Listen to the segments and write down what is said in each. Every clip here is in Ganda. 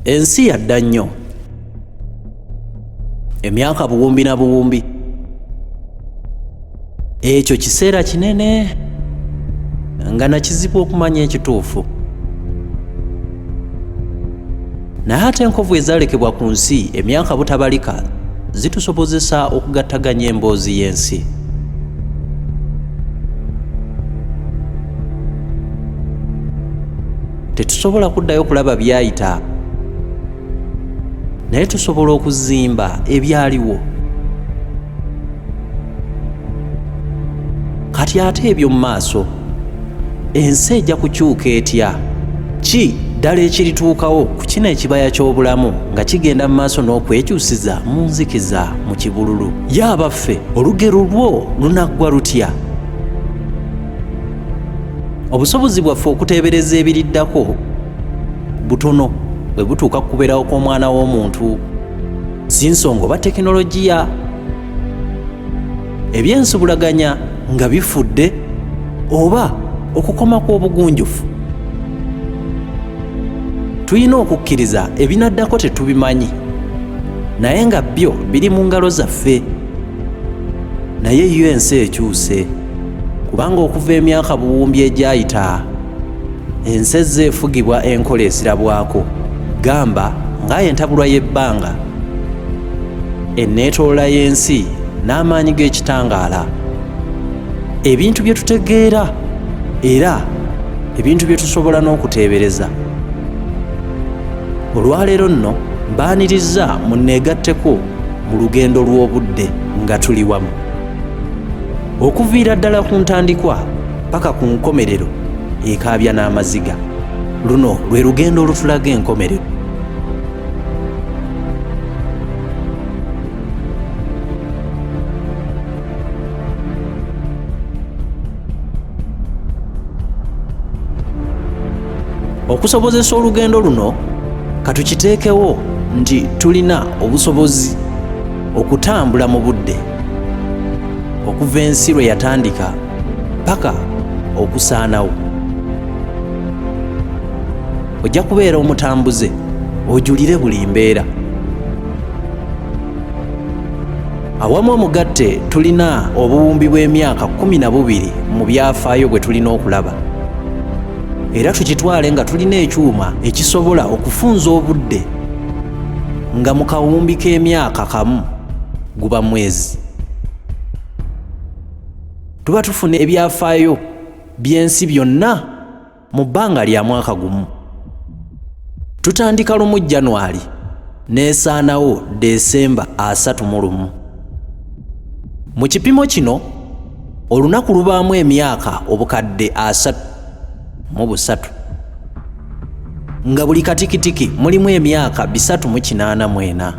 ensi yadda nnyo, emyaka buwumbi na buwumbi. Ekyo kiseera kinene nga nakizibu okumanya ekituufu. Naye ate enkovu ezaalekebwa ku nsi emyaka butabalika zitusobozesa okugattaganya emboozi y'ensi. Tetusobola kuddayo kulaba byayita, naye tusobola okuzimba ebyaliwo. Kati ate ebyo mu maaso, ensi ejja kukyuka etya? Ki ddala ekirituukawo ku kino ekibaya ky'obulamu nga kigenda mu maaso n'okwekyusiza mu nzikiza mu kibululu? Ye abaffe, olugero lwo lunaggwa lutya? Obusobozi bwaffe okuteebereza ebiriddako butono bwe butuuka ku kubeerawo kw'omwana w'omuntu. Si nsonga oba tekinologiya, ebyensubulaganya nga bifudde, oba okukoma kw'obugunjufu. Tulina okukkiriza ebinaddako tetubimanyi, naye nga byo biri mu ngalo zaffe. Naye yo ensi ekyuse, kubanga okuva emyaka buwumbi egyayita, ensi ezze efugibwa enkola ezirabwako. Gamba ng'ayo entabulwa y'ebbanga, enneetoolola y'ensi n'amaanyi g'ekitangaala. Ebintu bye tutegeera era ebintu bye tusobola n'okuteebereza. Olwaleero nno mbaaniriza munneegatteko mu lugendo lw'obudde nga tuli wamu. Okuviira ddala ku ntandikwa paka ku nkomerero ekaabya n'amaziga. Luno lwe lugendo olutulaga enkomerero. Okusobozesa olugendo luno, katukiteekewo nti tulina obusobozi okutambula mu budde okuva ensi lwe yatandika paka okusaanawo. Ojja kubeera omutambuze, ojulire buli mbeera. Awamu omugatte tulina obuwumbi bw'emyaka 12 mu byafaayo bwe tulina okulaba. Era tukitwale nga tulina ekyuma ekisobola okufunza obudde nga mu kawumbi k'emyaka kamu guba mwezi. Tuba tufuna ebyafaayo by'ensi byonna mu bbanga lya mwaka gumu. Tutandika 1 January n'esaanawo Desemba 31. Mu kipimo kino olunaku lubaamu emyaka obukadde 33, nga buli katikitiki mulimu emyaka 384.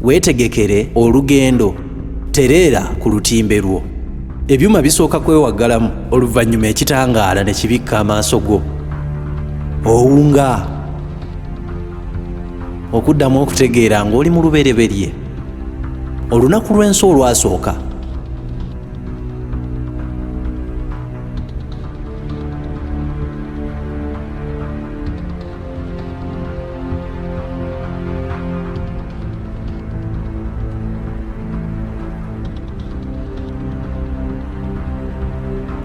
Weetegekere olugendo, tereera ku lutimbe lwo. Ebyuma bisooka kwewaggalamu, oluvannyuma ekitangaala ne kibikka amaaso go. Owunga okuddamu okutegeera ng'oli mu lubereberye. Olunaku lw'ensi olwasooka,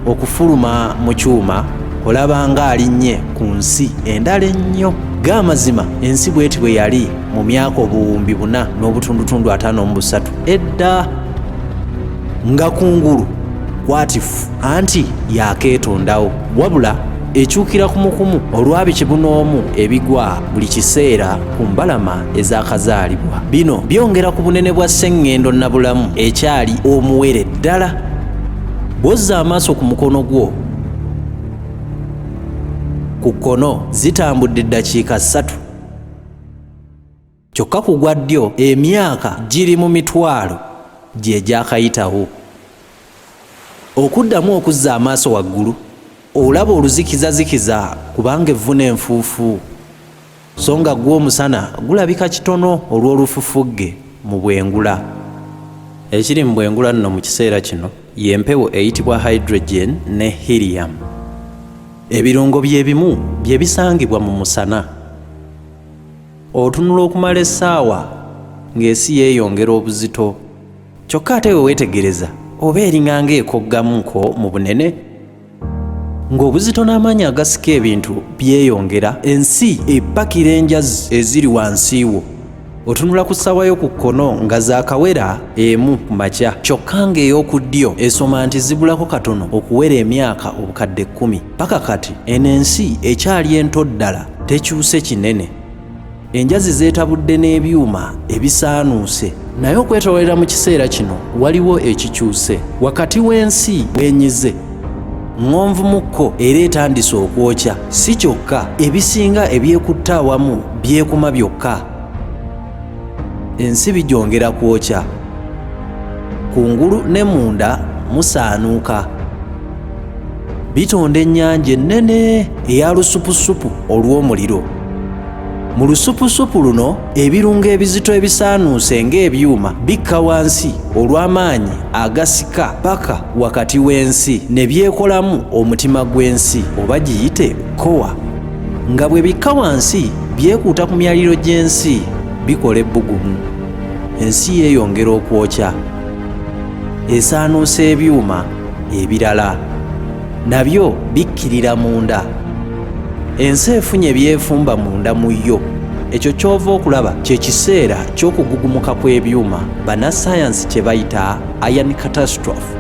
okufuluma mu kyuma olaba nga alinnye ku nsi endala ennyo. G'amazima ensi bweti bwe yali mu myaka obuwumbi 4.53 edda, nga kungulu kwatifu anti yakeetondawo, wabula ekyukira kumukumu olwa bikibunoomu ebigwa buli kiseera ku mbalama ez'akazaalibwa. Bino byongera ku bunene bwa sseŋŋendo nnabulamu ekyali omuwere ddala. Bw'ozza amaaso ku mukono gwo, ku kkono zitambudde eddakiika 3, kyokka ku gwa ddyo emyaka giri mu mitwalo gye gyakayitawo. Okuddamu okuzza amaaso waggulu, olaba oluzikizazikiza kubanga evvu n'enfuufu, so nga gw'omusana gulabika kitono olw'olufufugge mu bwengula. Ekiri mu bwengula nno mu kiseera kino y'empewo eyitibwa hydrogen ne helium. Ebirungo byebimu bye bisangibwa mu musana. Otunula okumala essaawa ng'ensi yeeyongera obuzito. Kyokka ate we weetegereza oba eringa ng'ekoggamuko mu bunene. Ng'obuzito n'amaanyi agasika ebintu byeyongera, ensi epakira enjazi eziri wansi wo. Otunula ku ssaawa y'oku kkono nga zaakawera emu ku makya, kyokka ng'ey'oku ddyo esoma nti zibulako katono okuwera emyaka obukadde 10. Paka kati eno ensi ekyali ento ddala, tekyuse kinene. Enjazi zeetabudde n'ebyuma ebisaanuuse, naye okwetoolera mu kiseera kino waliwo ekikyuse. Wakati w'ensi wenyize, ŋŋonvumukko era etandise okwokya. Si kyokka, ebisinga ebyekutte awamu byekuma byokka. Ensi bijongera kwokya. Kungulu ne munda musaanuuka. Bitonda ennyanja ennene eya lusupusupu olw'omuliro. Mu lusupusupu luno ebirungo ebizito ebisaanuuse ng'ebyuma bikka wansi olw'amaanyi agasika paka wakati w'ensi ne byekolamu omutima gw'ensi oba giyite kowa. Nga bwe bikka wansi byekuuta ku myaliro gy'ensi bikola ebbugumu. Ensi yeeyongera okwokya. Esaanuusa ebyuma ebirala nabyo bikkirira munda. Ensi efunye byefumba munda mu yo. Ekyo ky'ova okulaba kye kiseera ky'okugugumuka kw'ebyuma bannassaayansi kye bayita iron catastrophe.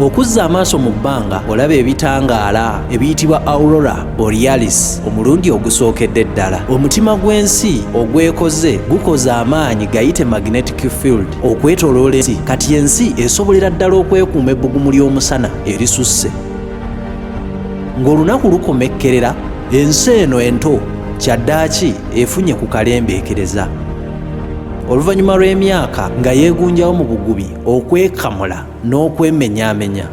Okuzza amaaso mu bbanga olaba ebitangaala ebiyitibwa aurora borealis omulundi ogusookedde ddala. Omutima gw'ensi ogwekoze gukoze amaanyi gayite magnetic field okwetooloola ensi. Kati ensi esobolera ddala okwekuuma ebbugumu ly'omusana erisusse. Ng'olunaku lukomekkerera, ensi eno ento kyaddaaki efunye ku kalembeekereza. Oluvannyuma lw'emyaka nga yeegunjawo mu bugubi okwekamula n'okwemenyaamenya.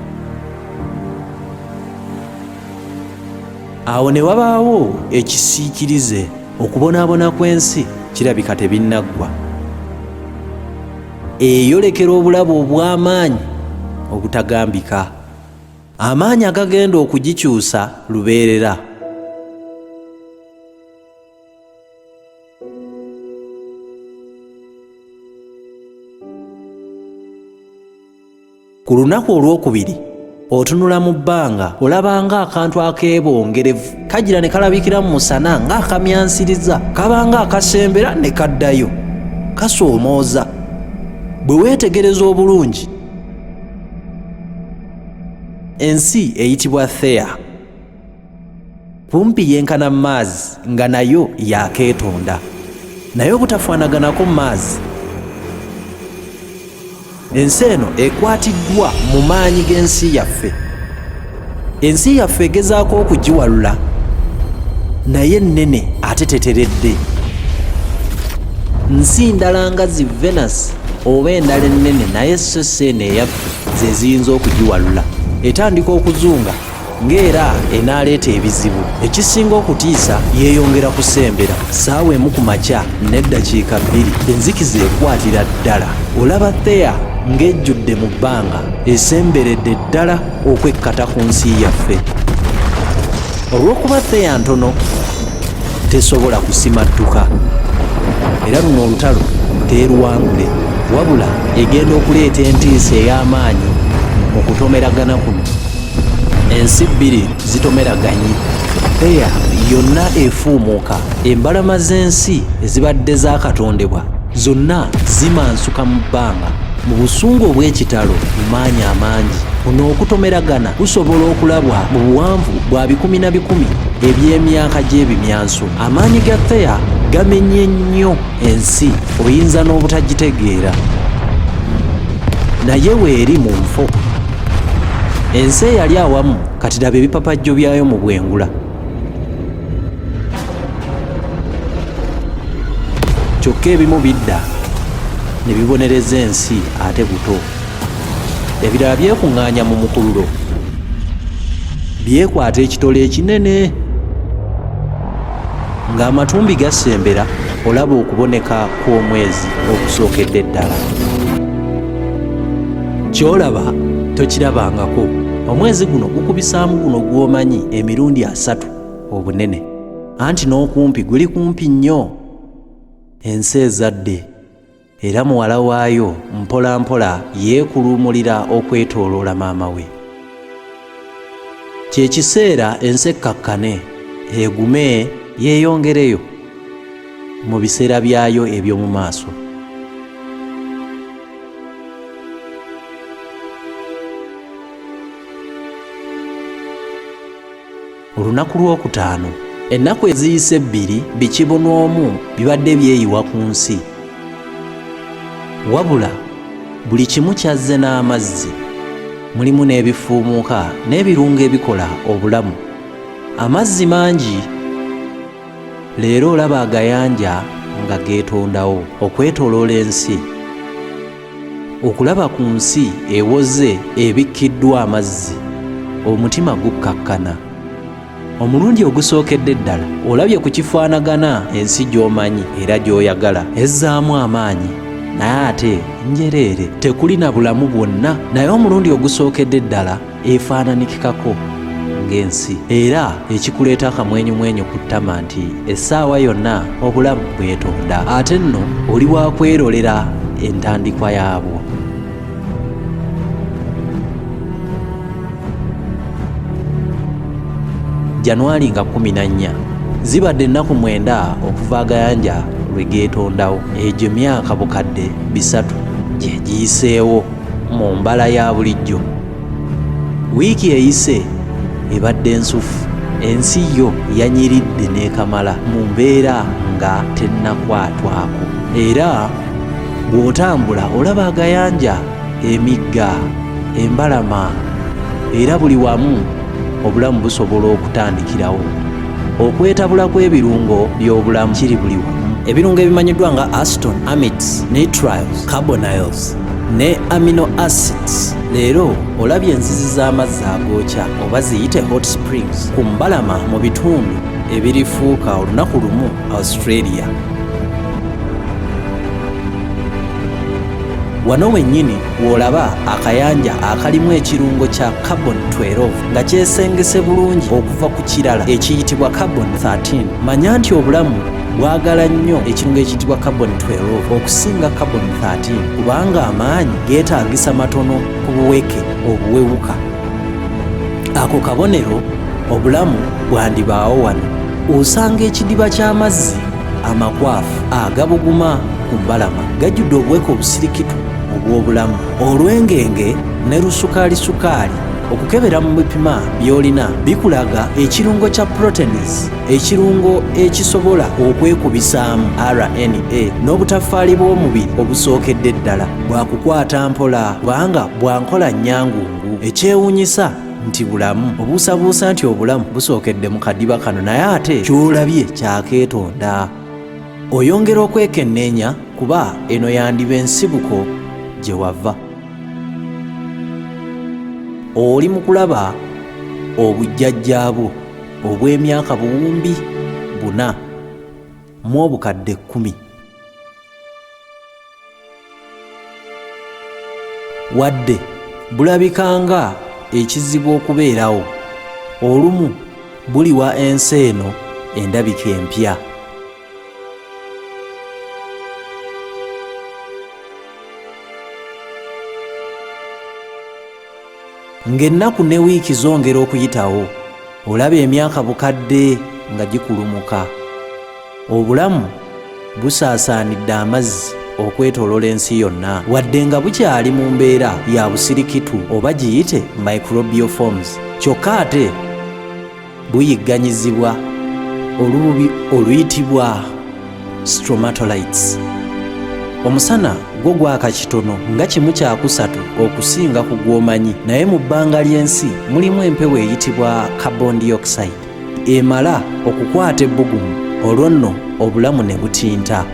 Awo ne wabaawo ekisiikirize. Okubonaabona kw'ensi kirabika tebinnaggwa. Eyolekera obulabe obw'amaanyi obutagambika. Amaanyi agagenda okugikyusa lubeerera. Ku lunaku olwokubiri otunula mu bbanga olaba ng'akantu akeebongerevu kagira ne kalabikira mu musana ng'akamyansiriza, kabanga akasembera ne kaddayo, kasoomooza. Bwe weetegereza obulungi, ensi eyitibwa Theya. Kumpi yenkana maazi nga nayo yakeetonda, naye obutafaanaganako maazi. Ensi eno ekwatiddwa mu maanyi g'ensi yaffe. Ensi yaffe egezaako okugiwalula, naye nnene ate teteredde. Nsi ndala nga zi Venus oba endala ennene naye so seeno eyaffe ze ziyinza okugiwalula. Etandika okuzunga ng'era enaaleeta ebizibu. Ekisinga okutiisa yeeyongera kusembera. Ssaawa emu ku makya n'eddakiika 2 enzikiza ekwatira ddala. Olaba Theya ng'ejjudde mu bbanga esemberedde ddala okwekkata ku nsi yaffe. Olw'okuba Theya ntono tesobola kusimattuka, era luno olutalo teeruwangule, wabula egenda okuleeta entiisa ey'amaanyi mu kutomeragana kuno. Ensi 2 zitomeraganye. Theya yonna efuumuuka. Embalama z'ensi ezibadde zaakatondebwa zonna zimansuka mu bbanga mu busungu obw'ekitalo mu maanyi amangi. Kuno okutomeragana kusobola okulabwa mu buwanvu bwa 10 eby'emyaka gy'ebimyanso. Amaanyi ga Theya gamenye nnyo ensi, oyinza n'obutagitegeera. Naye weeri mu nfo. Ensi eyali awamu kati laba ebipapajjo byayo mu bwengula. Kyokka ebimu bidda ne bibonereza ensi ate buto. Ebirala byekuŋŋaanya mu mukululo, byekwata ekitole ekinene. Ng'amatumbi gasembera olaba okuboneka kw'omwezi okusookedde ddala. Ky'olaba tokirabangako omwezi guno gukubisaamu guno gw'omanyi emirundi 3 obunene, anti n'okumpi guli kumpi nnyo. Ensi ezadde era muwala waayo mpola mpola yeekuluumulira okwetooloola maama we. Kye kiseera ensi ekkakkane egume yeeyongereyo mu biseera byayo eby'omu maaso. Olunaku lw'okutaano, ennaku eziyise 2 bikibu n'omu bibadde byeyiwa ku nsi. Wabula buli kimu kyazze n'amazzi, mulimu n'ebifuumuuka n'ebirungo ebikola obulamu. Amazzi mangi. Leero olaba agayanja nga geetondawo okwetooloola ensi. Okulaba ku nsi ewoze ebikkiddwa amazzi, omutima gukkakkana. Omulundi ogusookedde ddala olabye ku kifaanagana ensi gy'omanyi era gy'oyagala ezzaamu amaanyi, naye ate njereere tekuli na bulamu bwonna, naye omulundi ogusookedde ddala efaananikikako ng'ensi, era ekikuleeta akamwenyumwenyu ku ttama nti essaawa yonna obulamu bwetonda, ate nno oli wa kwerolera entandikwa yaabwo. Januari nga 14 zibadde ennaku 9 okuva agayanja lwe geetondawo. Egyo myaka bukadde 3 gye giyiseewo mu mbala ya bulijjo. Wiiki eyise ebadde ensufu, ensi yo yanyiridde n'ekamala mu mbeera nga tennakwatwako, era bw'otambula olaba agayanja, emigga, embalama, era buli wamu obulamu busobola okutandikirawo. Okwetabula kw'ebirungo by'obulamu kiri buli wamu. Ebirungo ebimanyiddwa nga acetone, amides, nitriles, carbonyls ne amino acids. Leero olabye enzizi z'amazzi agookya oba ziyite hot springs ku mbalama mu bitundu ebirifuuka olunaku lumu Australia. Wano wennyini w'olaba akayanja akalimu ekirungo kya carbon 12 nga kyesengese bulungi okuva ku kirala ekiyitibwa carbon 13. Manya nti obulamu bwagala nnyo ekirungo ekiyitibwa carbon 12 okusinga carbon 13 kubanga amaanyi geetaagisa matono ku buweke obuwewuka. Ako kabonero obulamu bwandibaawo wano. Osanga ekidiba ky'amazzi amakwafu agabuguma ku mbalama gajjudde obuweke obusirikitu obw'obulamu, olw'engenge ne lusukaali. Okukebera mu bipima by'olina bikulaga ekirungo kya proteins, ekirungo ekisobola okwekubisaamu RNA n'obutafaali bw'omubiri obusookedde ddala bwakukwata mpola kubanga bwankola nnyangungu. Ekyewuunyisa nti bulamu obuusabuusa nti obulamu busookedde mu kadiba kano, naye ate ky'olabye kyakeetonda. Oyongera okwekenneenya kuba eno yandiba ensibuko gye wava. Oli mu kulaba obujjajjaabwo obw'emyaka 4,000 mu obukadde 10. Wadde bulabika nga ekizibu okubeerawo, olumu buliwa ensi eno endabika empya. Ng'ennaku ne wiiki zongera okuyitawo, olaba emyaka bukadde nga gikulumuka. Obulamu busaasaanidde amazzi okwetooloola ensi yonna, wadde nga bukyali mu mbeera ya busirikitu oba giyite microbial forms. Kyokka ate buyigganyizibwa olububi oluyitibwa stromatolites. Omusana gwo gwaka kitono nga 1/3 okusinga ku gw'omanyi, naye mu bbanga ly'ensi mulimu empewo eyitibwa carbon dioxide emala okukwata ebbugumu, olwo nno obulamu ne butinta.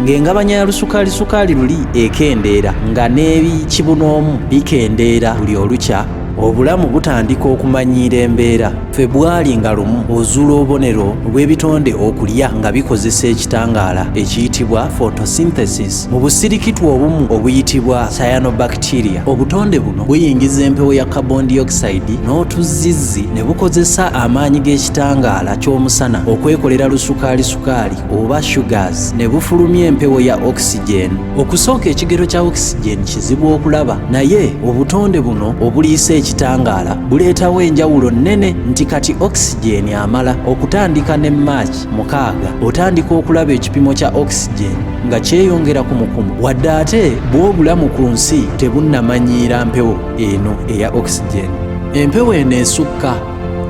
Ng'engabanya ya lusukaali luli ekendeera nga n'ebikibunoomu bikendeera buli olukya, obulamu butandika okumanyiira embeera. February nga lumu ozuula obubonero bw'ebitonde okulya nga bikozesa ekitangaala ekiyitibwa photosynthesis mu busirikitwa obumu obuyitibwa cyanobacteria. Obutonde buno buyingiza empewo ya carbon dioxide n'otuzizzi ne bukozesa amaanyi g'ekitangaala ky'omusana okwekolera lusukaali oba sugars ne bufulumya empewo ya oxygen. Okusooka ekigero kya oxygen kizibu okulaba, naye obutonde buno obuliisa ekitangaala buleetawo enjawulo nnene nti kati oxygen amala. Okutandika ne March 6 otandika okulaba ekipimo kya oxygen nga kyeyongera ku mukumu, wadde ate bw'obulamu ku nsi tebunnamanyiira mpewo eno eya oxygen. Empewo eno esukka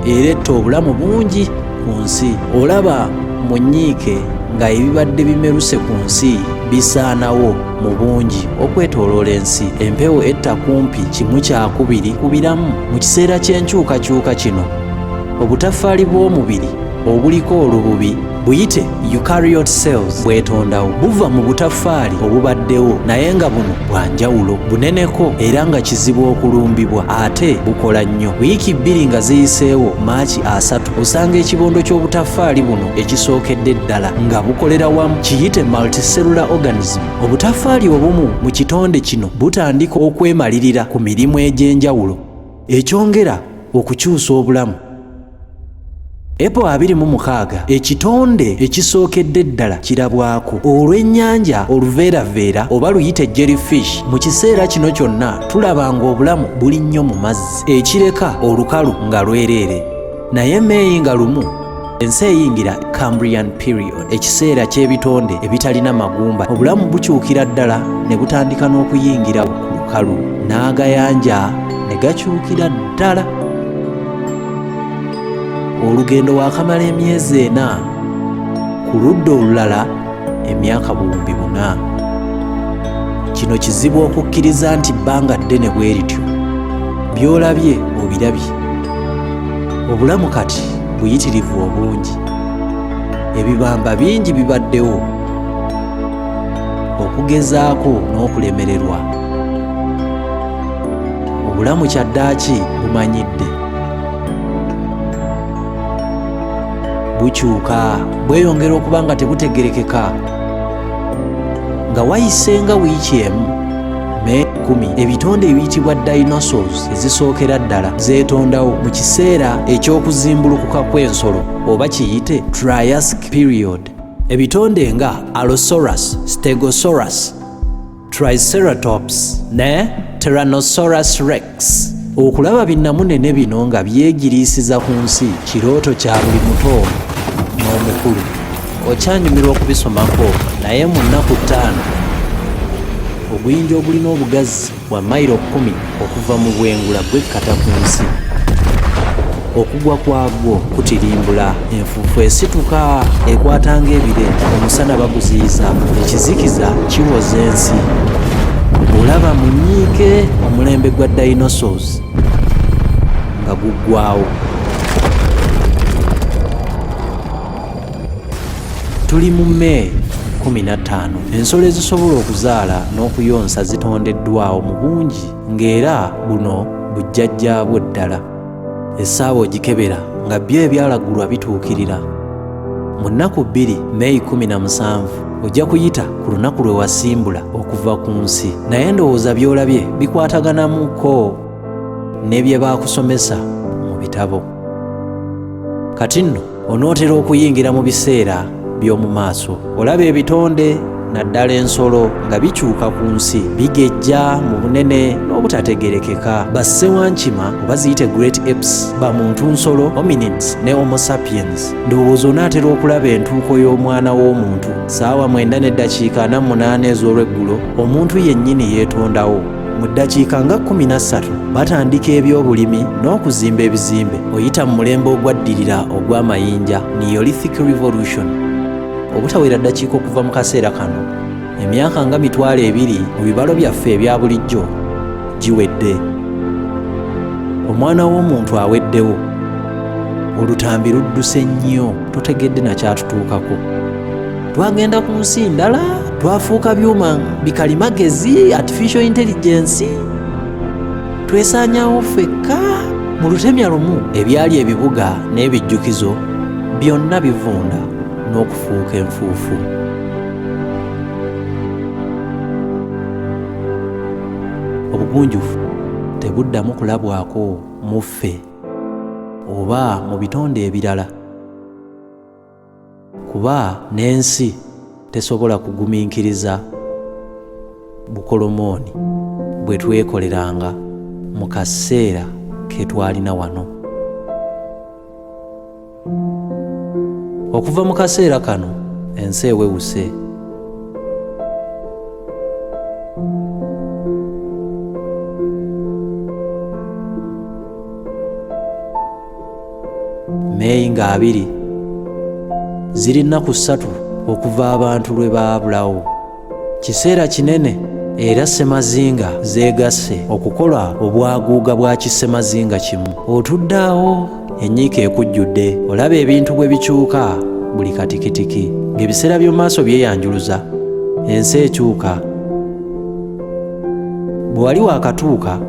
eretta obulamu bungi ku nsi. Olaba mu nnyiike nga ebibadde bimeruse ku nsi bisaanawo mu bungi okwetooloola ensi. Empewo etta kumpi 1/2 ku biramu. Mu kiseera ky'enkyukakyuka kino, obutaffaali bw'omubiri obuliko olububi buyite eukaryote cells bwetondawo. Buva mu butaffaali obubaddewo, naye nga buno bwa njawulo, buneneko era nga kizibu okulumbibwa, ate bukola nnyo. Wiiki 2 nga ziyiseewo, Maachi 3 osanga ekibondo ky'obutaffaali buno ekisookedde ddala nga bukolera wamu, kiyite multicellular organism. Obutaffaali obumu mu kitonde kino butandika okwemalirira ku mirimu egy'enjawulo, ekyongera okukyusa obulamu. April 26 ekitonde ekisookedde ddala kirabwako olw'ennyanja oluveeraveera oba luyite jellyfish. Mu kiseera kino kyonna tulaba ng'obulamu buli nnyo mu mazzi, ekireka olukalu nga lwereere. Naye May nga lumu ensi eyingira Cambrian period, ekiseera ky'ebitonde ebitalina magumba. Obulamu bukyukira ddala ne butandika n'okuyingira ku lukalu, n'agayanja ne gakyukira ddala. Olugendo waakamala emyezi 4, ku ludda olulala emyaka 4,000. Kino kizibu okukkiriza nti bbanga ddene bwe lityo. By'olabye obirabye. Obulamu kati buyitirivu obungi. Ebibamba bingi bibaddewo, okugezaako n'okulemererwa. Obulamu kyaddaaki bumanyidde. Bukyuka bweyongera okuba nga tebutegerekeka. Nga wayisenga wiiki emu, May 10, ebitonde ebiyitibwa dinosaurs ezisookera ddala zeetondawo mu kiseera eky'okuzimbulukuka kw'ensolo oba kiyite Triassic period. Ebitonde nga Allosaurus, Stegosaurus, Triceratops ne Tyrannosaurus rex. Okulaba binnamunene bino nga byegiriisiza ku nsi kirooto kya buli muto n'omukulu. Okyanyumirwa okubisomako, naye mu nnaku 5 oguyinja ogulina obugazi bwa mayiro 10 okuva mu bwengula bwekkata ku nsi. Okugwa kwagwo kutirimbula, enfuufu esituka ekwatanga ebire, omusana baguziyiza, ekizikiza kiwoza ensi. Olaba mu nnyiike omulembe gwa dinosaurs nga guggwaawo. Tuli mu May 15. Ensolo ezisobola okuzaala n'okuyonsa zitondeddwawo mu bungi, ng'era buno bujjajjaabwo ddala. Essaawa ogikebera nga byo ebyalagulwa bituukirira. Mu nnaku 2, May 17, ojja kuyita ku lunaku lwe wasimbula okuva ku nsi. Naye ndowooza by'olabye bikwataganamuko ne bye baakusomesa mu bitabo. Kati nno onootera okuyingira mu biseera by'omu maaso. Olaba ebitonde naddala ensolo nga bikyuka ku nsi, bigejja mu bunene n'obutategerekeka. Bassewankima oba ziyite great apes, bamuntu nsolo, hominids ne homo sapiens. Ndowooza onaatera okulaba entuuko y'omwana w'omuntu ssaawa 9:48 ez'olweggulo omuntu yennyini yeetondawo. Mu ddakiika nga 13 batandika ebyobulimi n'okuzimba ebizimbe. Oyita mu mulembe ogwaddirira ogw'amayinja, Neolithic Revolution. Obutawera ddakiika okuva mu kaseera kano, emyaka nga 2,000 mu bibalo byaffe ebya bulijjo giwedde. Omwana w'omuntu aweddewo. Olutambi ludduse nnyo, totegedde na kyatutuukako. Twagenda ku nsi ndala, twafuuka byuma bikalimagezi, artificial intelligence. twesaanyaawo ffekka. Mu lutemya lumu ebyali ebibuga n'ebijjukizo byonna bivunda n'okufuuka enfuufu. Obugunjufu tebuddamu kulabwako mu ffe oba mu bitonde ebirala, kuba n'ensi tesobola kugumiikiriza bukolomooni bwe twekoleranga mu kaseera ke twalina wano. Okuva mu kaseera kano ensi ewewuse. Meeyi nga 2 ziri nnaku 3 okuva abantu lwe baabulawo. Kiseera kinene era ssemazinga zeegasse okukola obwaguuga bwa kissemazinga kimu. Otudde awo enyiika ekujjudde, olaba ebintu bwe bikyuka buli katikitiki, ng'ebiseera by'omu maaso byeyanjuluza, ensi ekyuka. Bwe wali waakatuuka,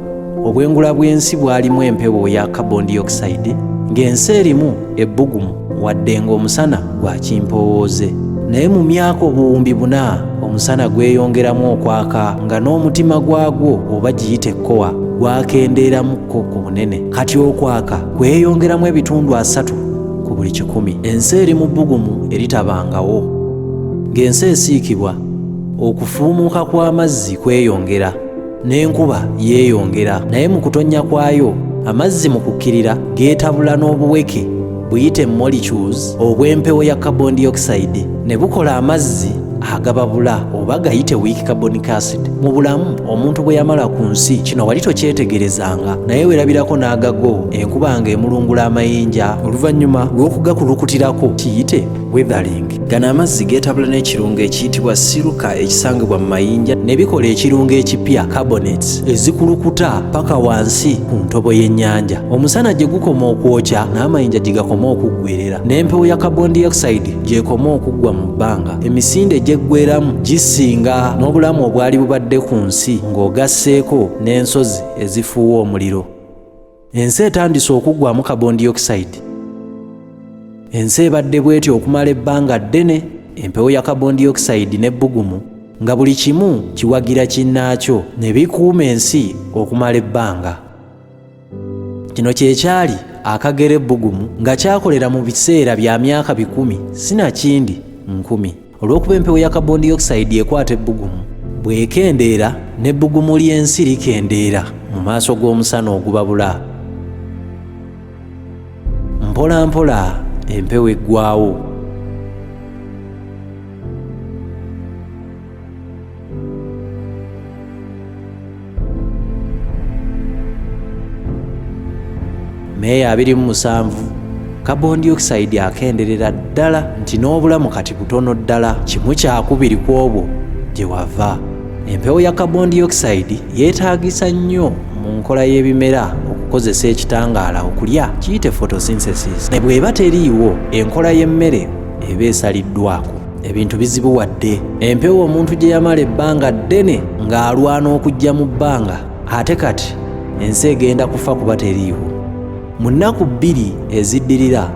obwengula bw'ensi bwalimu empewo ya carbon dioxide, ng'ensi erimu ebbugumu wadde ng'omusana gwa kimpowooze. Naye mu myaka obuwumbi 4 omusana gweyongeramu okwaka nga n'omutima gwagwo oba giyite ekkowa gwakendeeramukko ku bunene. Kati okwaka kweyongeramu ebitundu 3 ku buli 100. Ensi eri mu bbugumu eritabangawo, ng'ensi esiikibwa, okufuumuuka kw'amazzi kweyongera n'enkuba yeeyongera. Naye mu kutonnya kwayo amazzi mu kukkirira geetabula n'obuweke buyite molecules obw'empewo ya carbon dioxide ne bukola amazzi agababula oba gayite weak carbonic acid. Mu bulamu omuntu bwe yamala ku nsi, kino wali tokyetegerezanga, naye weerabirako n'agago, enkuba ng'emulungula amayinja oluvannyuma lw'okugakulukutirako, kiyite weathering. Gano amazzi geetabula n'ekirungo ekiyitibwa siruka ekisangibwa mu mayinja ne bikola ekirungo ekipya carbonates ezikulukuta paka wansi ku ntobo y'ennyanja. Omusana gye gukoma okwokya n'amayinja gye gakoma okuggwerera, n'empewo ya carbon dioxide gy'ekoma okuggwa mu bbanga, emisinde gyeggweramu gisinga n'obulamu obwali bubadde ku nsi ng'ogasseeko n'ensozi ezifuuwa omuliro. Ensi etandise okuggwamu carbon dioxide. Ensi ebadde bw'etyo okumala ebbanga ddene, empewo ya carbon dioxide n'ebbugumu nga buli kimu kiwagira kinnaakyo ne bikuuma ensi okumala ebbanga. Kino kye kyali akagera ebbugumu nga kyakolera mu biseera bya myaka 100 sinakindi 10. Olw'okuba empewo ya carbon dioxide ekwata ebbugumu, bw'ekendeera n'ebbugumu ly'ensi likendeera mu maaso g'omusana ogubabula. Mpola mpola empewo eggwaawo. Meeya 27 carbon dioxide akenderera ddala nti n'obulamu kati butono ddala, kimu kyakubiri ku obwo gye wava. Empewo ya carbon dioxide yeetaagisa nnyo mu nkola y'ebimera okukozesa ekitangaala okulya, kiyite photosynthesis. Ne bw'eba teriiwo, enkola y'emmere eba esaliddwako. Ebintu bizibuwadde. Empewo omuntu gye yamala ebbanga ddene ng'alwana okujja mu bbanga, ate kati ensi egenda kufa kuba teriiwo. Mu nnaku 2 eziddirira,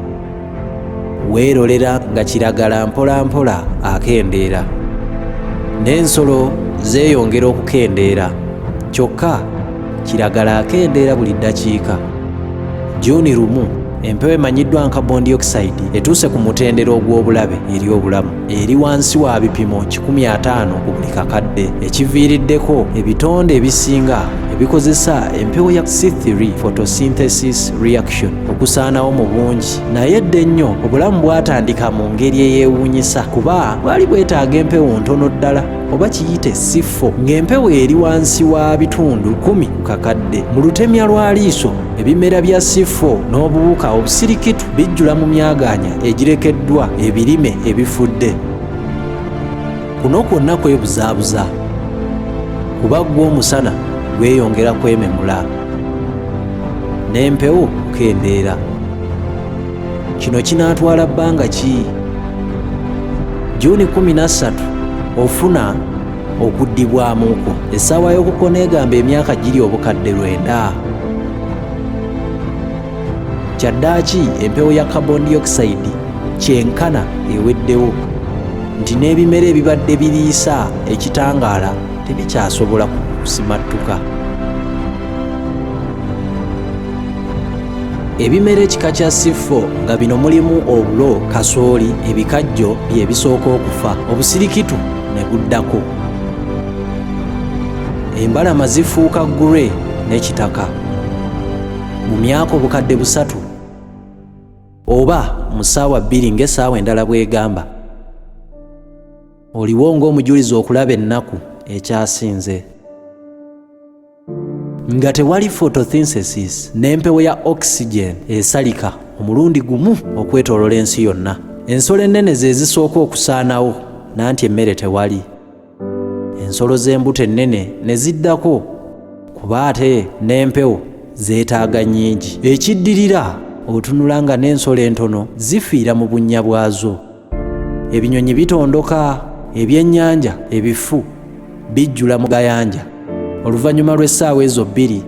weerolera nga kiragala mpola mpola akendeera, n'ensolo zeeyongera okukendeera, kyokka kiragala akendeera buli ddakiika. Juni 1 empewo emanyiddwa nka carbon dioxide etuuse ku mutendera ogw'obulabe eri obulamu, eri wansi wa bipimo 15 ku buli kakadde, ekiviiriddeko ebitonde ebisinga ebikozesa empewo ya C3 photosynthesis reaction okusaanawo mu bungi. Naye dda ennyo obulamu bwatandika mu ngeri eyeewuunyisa, kuba bwali bwetaaga empewo ntono ddala oba kiyite C4, ng'empewo eri wansi wa bitundu 10 ku kakadde. Mu lutemya lwa liiso ebimera bya C4 n'obuwuka obusirikitu bijjula mu myaganya egirekeddwa ebirime ebifudde. Kuno kwonna kwebuzaabuza kuba gw'omusana gweyongera kwememula n'empewo kukendeera. Kino kinaatwala bbanga ki? Juni 13 ofuna okuddibwamuko. Essaawa y'okukona egamba emyaka giri obukadde 9. Kyaddaaki empewo ya carbon dioxide kyenkana eweddewo nti n'ebimera ebibadde biriisa ekitangaala tebikyasobola kusimattuka. Ebimera ekika kya C4 nga bino mulimu obulo, kasooli, ebikajjo bye bisooka okufa, obusirikitu ne buddako. Embalama zifuuka grey n'ekitaka mu myaka obukadde 3 oba mu ssaawa 2 ng'essaawa endala bw'egamba. Oliwo ng'omujulizi okulaba ennaku ekyasinze. Nga tewali photosynthesis n'empewo ya oxygen esalika omulundi gumu okwetoolola ensi yonna. Ensolo ennene ze zisooka okusaanawo nanti emmere tewali. Ensolo z'embuto ennene ne ziddako kuba ate n'empewo zeetaaga nnyingi. Ekiddirira otunula nga n'ensolo entono zifiira mu bunnya bwazo. Ebinyonyi bitondoka, ebyennyanja ebifu bijjula mu gayanja oluvannyuma lw'essaawa ezo 2.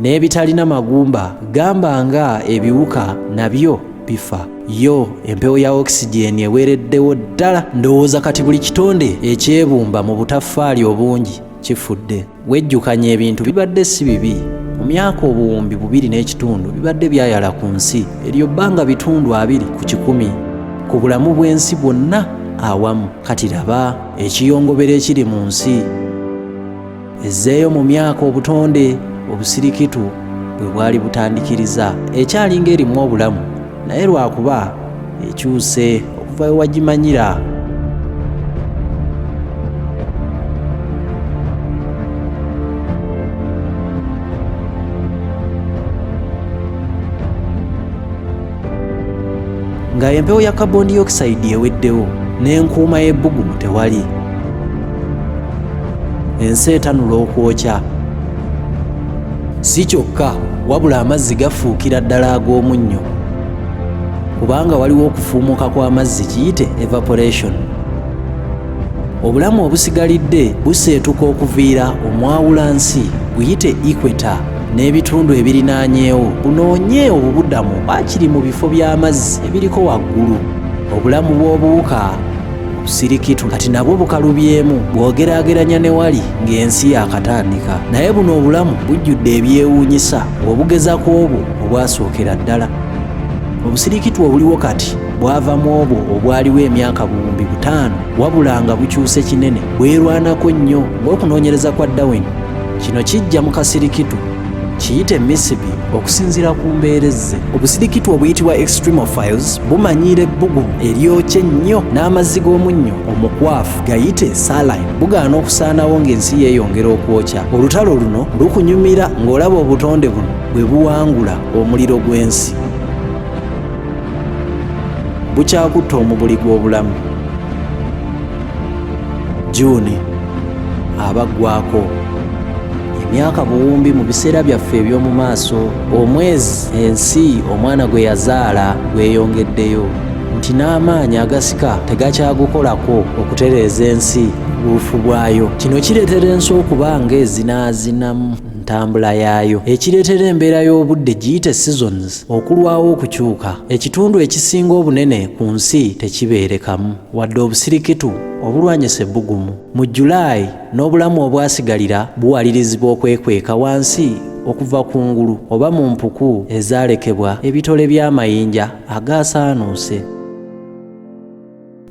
N'ebitalina magumba gamba nga ebiwuka nabyo bifa. Yo empewo ya oxygen eweereddewo ddala. Ndowooza kati buli kitonde ekyebumba mu butaffaali obungi kifudde. Wejjukanya ebintu bibadde si bibi. Mu myaka obuwumbi 2.5 bibadde byayala ku nsi eryo bbanga bitundu 20 ku 100 ku bulamu bw'ensi bwonna awamu. Kati laba ekiyongobero ekiri mu nsi ezzeeyo mu myaka obutonde obusirikitu bwe bwali butandikiriza. Ekyali ng'erimu obulamu naye lwakuba ekyuse okuva we wagimanyira. Nga empewo ya carbon dioxide eweddewo n'enkuuma y'ebbugumu tewali. Ensi etanula okwokya. Si kyokka wabula amazzi gafuukira ddala ag'omunnyo kubanga waliwo okufuumuka kw'amazzi kiyite evaporation. Obulamu obusigalidde buseetuka okuviira omwawulansi buyite equator n'ebitundu ebirinaanyeewo bunoonye obubuddamu bakiri mu bifo by'amazzi ebiriko waggulu. Obulamu bw'obuwuka obusirikitu kati nabwo bukalubyemu bw'ogeraageranya ne wali ng'ensi yakatandika. Naye buno obulamu bujjudde ebyewuunyisa ng'obugezako obwo obwasookera ddala. Obusirikitu obuliwo kati bwava mu obwo obwaliwo emyaka 5,000 wabula nga bukyuse kinene bwerwanako nnyo ng'okunoonyereza kwa Darwin. Kino kijja mu kasirikitu kiyite Mississippi okusinziira ku mbeerezze. Obusirikitu obuyitibwa extremophiles bumanyiira ebbugumu eryokye ennyo n'amazzi g'omunnyo omukwafu gayite saline bugaana okusaanawo ng'ensi yeeyongera okwokya. Olutalo luno lukunyumira ng'olaba obutonde buno bwe buwangula omuliro gw'ensi. Bukyakutta omubuli gw'obulamu. Juuni abaggwako. Emyaka buwumbi mu biseera byaffe eby'omu maaso. Omwezi ensi omwana gwe yazaala gweyongeddeyo nti n'amaanyi agasika tegakyagukolako okutereeza ensi buufu bwayo. Kino kireetera ensi okuba ng'ezinaazinamu ntambula yaayo. Ekireetera embeera y'obudde giyite seasons okulwawo okukyuka. Ekitundu ekisinga obunene ku nsi tekibeerekamu wadde obusirikitu obulwanyisa ebbugumu. Mu Julayi n'obulamu obwasigalira buwalirizibwa okwekweka wansi okuva ku ngulu oba mu mpuku ezaalekebwa ebitole by'amayinja agaasaanuuse.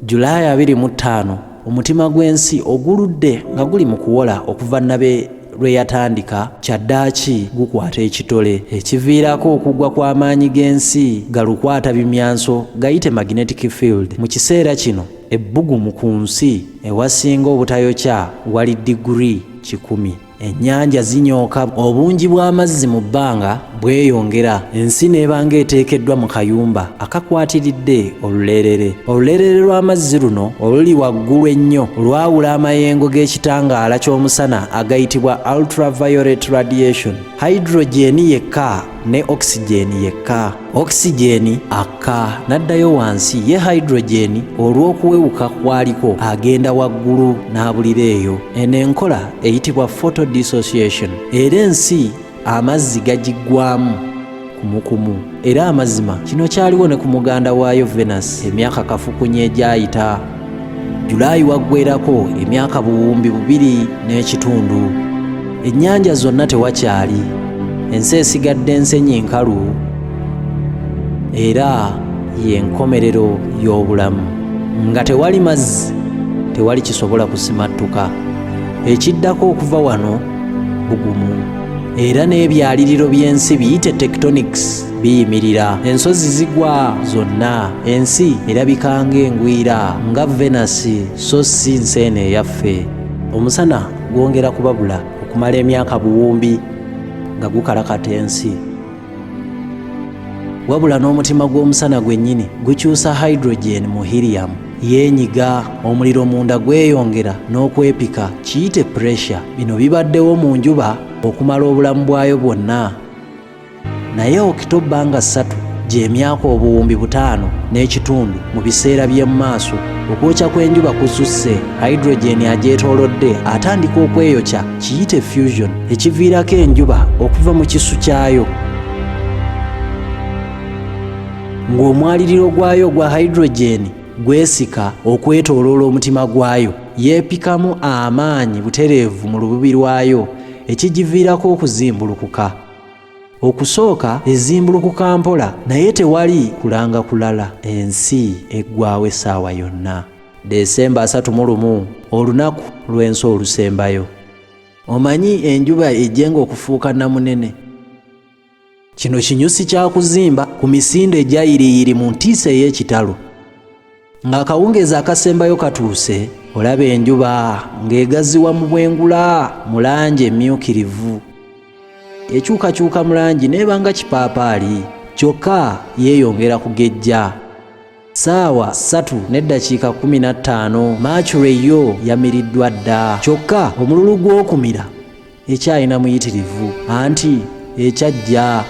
Julayi 25 omutima gw'ensi oguludde nga guli mu kuwola okuva nabe lwe yatandika. Kyaddaaki gukwata ekitole ekiviirako okugwa kw'amaanyi g'ensi galukwata bimyanso gayite magnetic field. Mu kiseera kino ebbugumu ku nsi ewasinga obutayokya wali diguri 10. ennyanja zinyooka, obungi bw'amazzi mu bbanga bweyongera, ensi n'ebanga eteekeddwa mu kayumba akakwatiridde oluleerere. Oluleerere lw'amazzi luno oluli waggulu ennyo lwawula amayengo g'ekitangaala ky'omusana agayitibwa ultraviolet radiation. Hydrogeni yekka ne oxygeni yekka. Oxygeni akka n'addayo wansi, ye hydrogeni olw'okuwewuka kwaliko agenda waggulu n'abulira eyo. Eno enkola eyitibwa photodissociation. Era ensi amazzi gagiggwamu kumukumu. Era amazima kino kyaliwo ne ku muganda waayo Venus emyaka kafukunye egyayita. Julaayi waggweerako emyaka 2000 ennyanja zonna tewakyali, ensi esigadde ensenyi nkalu, era y'enkomerero y'obulamu. Nga tewali mazzi tewali kisobola kusimattuka. Ekiddako okuva wano bugumu, era n'ebyaliriro by'ensi biyite tectonics biyimirira. Ensozi zigwa zonna, ensi erabika ng'engwira nga Venus so si nseeno eyaffe. Omusana gwongera kubabula okumala emyaka 2000 nga gukalakata ensi. Wabula n'omutima gw'omusana gwennyini gukyusa hydrogen mu helium, yeenyiga, omuliro munda gweyongera n'okwepika, kiyite pressure. Bino bibaddewo mu njuba okumala obulamu bwayo bwonna. Naye Okitoba nga 3 gy'emyaka 5000 mu biseera by'emu maaso, okwokya kw'enjuba kususse, hydrogen agyetoolodde atandika okweyokya, kiyite fusion, ekiviirako enjuba okuva mu kisu kyayo. Ng'omwaliriro gwayo gwa hydrogen gwesika okwetooloola omutima gwayo, yeepikamu amaanyi butereevu mu lububi lwayo, ekigiviirako okuzimbulukuka. Okusooka ezimbulukuka mpola, naye tewali kulanga kulala. Ensi eggwaawo essaawa yonna. Desemba 31 olunaku lw'ensi olusembayo. Omanyi enjuba ejjenga okufuuka namunene. Kino kinyusi kya kuzimba ku misindo egyayiriyiri mu ntiisa ey'ekitalo. Ng'akawungeezi akasembayo katuuse, olaba enjuba ng'egaziwa mu bwengula mu langi emmyukirivu. Ekyukakyuka mu langi n'ebanga kipaapaali, kyokka yeeyongera kugejja. Ssaawa 3:15 Mercury yo yamiriddwa dda, kyokka omululu gw'okumira ekyalina muyitirivu, anti ekyajja